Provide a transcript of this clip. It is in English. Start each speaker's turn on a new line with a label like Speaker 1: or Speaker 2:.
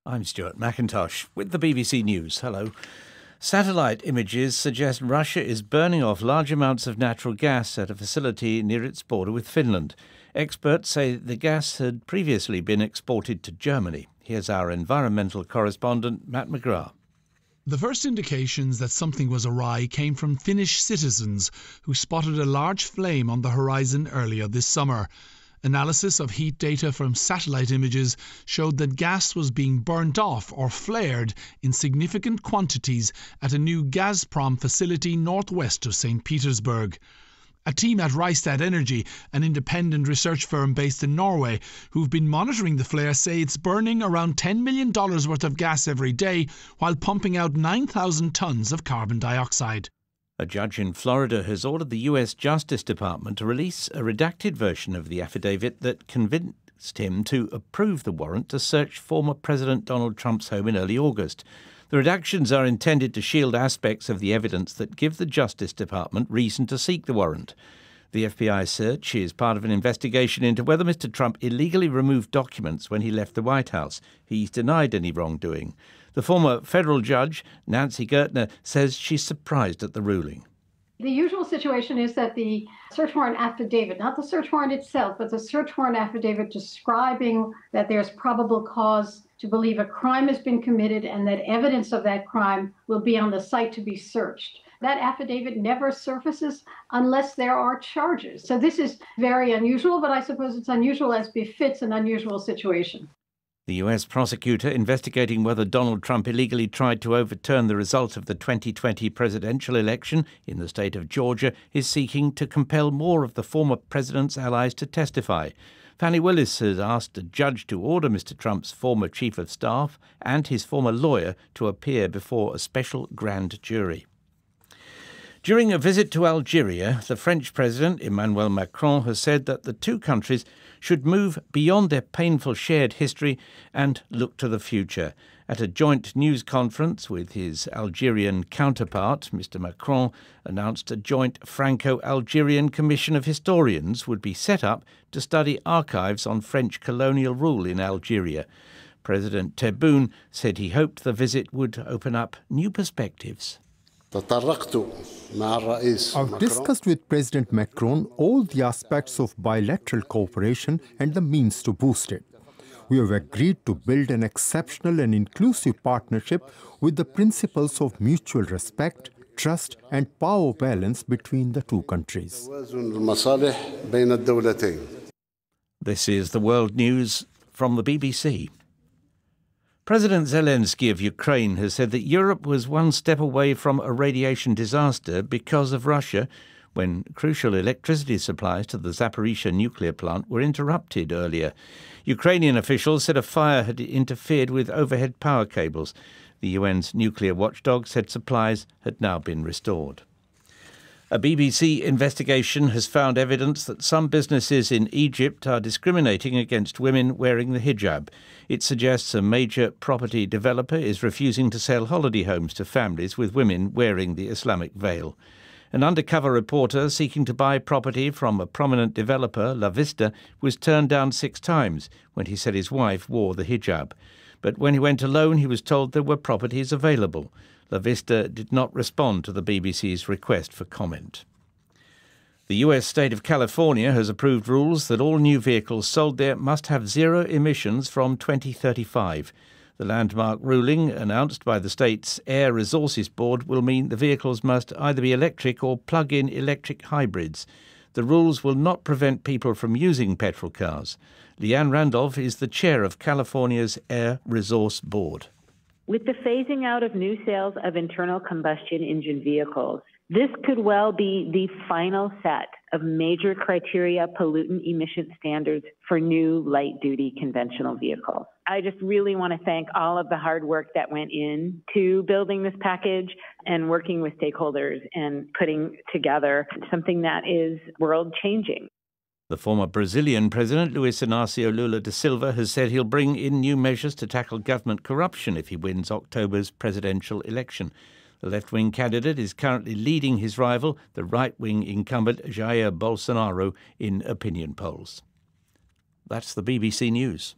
Speaker 1: I'm Stuart McIntosh with the BBC News. Hello. Satellite images suggest Russia is burning off large amounts of natural gas at a facility near its border with Finland. Experts say the gas had previously been exported to Germany. Here's our environmental correspondent, Matt McGrath.
Speaker 2: The first indications that something was awry came from Finnish citizens who spotted a large flame on the horizon earlier this summer. Analysis of heat data from satellite images showed that gas was being burnt off or flared in significant quantities at a new Gazprom facility northwest of St. Petersburg. A team at Rystad Energy, an independent research firm based in Norway, who've been monitoring the flare, say it's burning around $10 million worth of gas every day while pumping out 9,000 tons of carbon dioxide.
Speaker 1: A judge in Florida has ordered the U.S. Justice Department to release a redacted version of the affidavit that convinced him to approve the warrant to search former President Donald Trump's home in early August. The redactions are intended to shield aspects of the evidence that give the Justice Department reason to seek the warrant. The FBI search is part of an investigation into whether Mr. Trump illegally removed documents when he left the White House. He's denied any wrongdoing. The former federal judge, Nancy Gertner, says she's surprised at the ruling.
Speaker 3: The usual situation is that the search warrant affidavit, not the search warrant itself, but the search warrant affidavit describing that there's probable cause to believe a crime has been committed and that evidence of that crime will be on the site to be searched. That affidavit never surfaces unless there are charges. So this is very unusual, but I suppose it's unusual as befits an unusual situation.
Speaker 1: The U.S. prosecutor investigating whether Donald Trump illegally tried to overturn the result of the 2020 presidential election in the state of Georgia is seeking to compel more of the former president's allies to testify. Fannie Willis has asked a judge to order Mr. Trump's former chief of staff and his former lawyer to appear before a special grand jury. During a visit to Algeria, the French President, Emmanuel Macron, has said that the two countries should move beyond their painful shared history and look to the future. At a joint news conference with his Algerian counterpart, Mr. Macron announced a joint Franco-Algerian Commission of Historians would be set up to study archives on French colonial rule in Algeria. President Tebboune said he hoped the visit would open up new perspectives.
Speaker 4: I've discussed with President Macron all the aspects of bilateral cooperation and the means to boost it. We have agreed to build an exceptional and inclusive partnership with the principles of mutual respect, trust and power balance between the two countries.
Speaker 1: This is the World News from the BBC. President Zelensky of Ukraine has said that Europe was one step away from a radiation disaster because of Russia when crucial electricity supplies to the Zaporizhzhia nuclear plant were interrupted earlier. Ukrainian officials said a fire had interfered with overhead power cables. The UN's nuclear watchdog said supplies had now been restored. A BBC investigation has found evidence that some businesses in Egypt are discriminating against women wearing the hijab. It suggests a major property developer is refusing to sell holiday homes to families with women wearing the Islamic veil. An undercover reporter seeking to buy property from a prominent developer, La Vista, was turned down 6 times when he said his wife wore the hijab. But when he went alone, he was told there were properties available. La Vista did not respond to the BBC's request for comment. The U.S. state of California has approved rules that all new vehicles sold there must have zero emissions from 2035. The landmark ruling, announced by the state's Air Resources Board, will mean the vehicles must either be electric or plug-in electric hybrids. The rules will not prevent people from using petrol cars. Leanne Randolph is the chair of California's Air Resource Board.
Speaker 5: With the phasing out of new sales of internal combustion engine vehicles, this could well be the final set of major criteria pollutant emission standards for new light-duty conventional vehicles. I just really want to thank all of the hard work that went into building this package and working with stakeholders and putting together something that is world-changing.
Speaker 1: The former Brazilian President, Luiz Inácio Lula da Silva, has said he'll bring in new measures to tackle government corruption if he wins October's presidential election. The left-wing candidate is currently leading his rival, the right-wing incumbent Jair Bolsonaro, in opinion polls. That's the BBC News.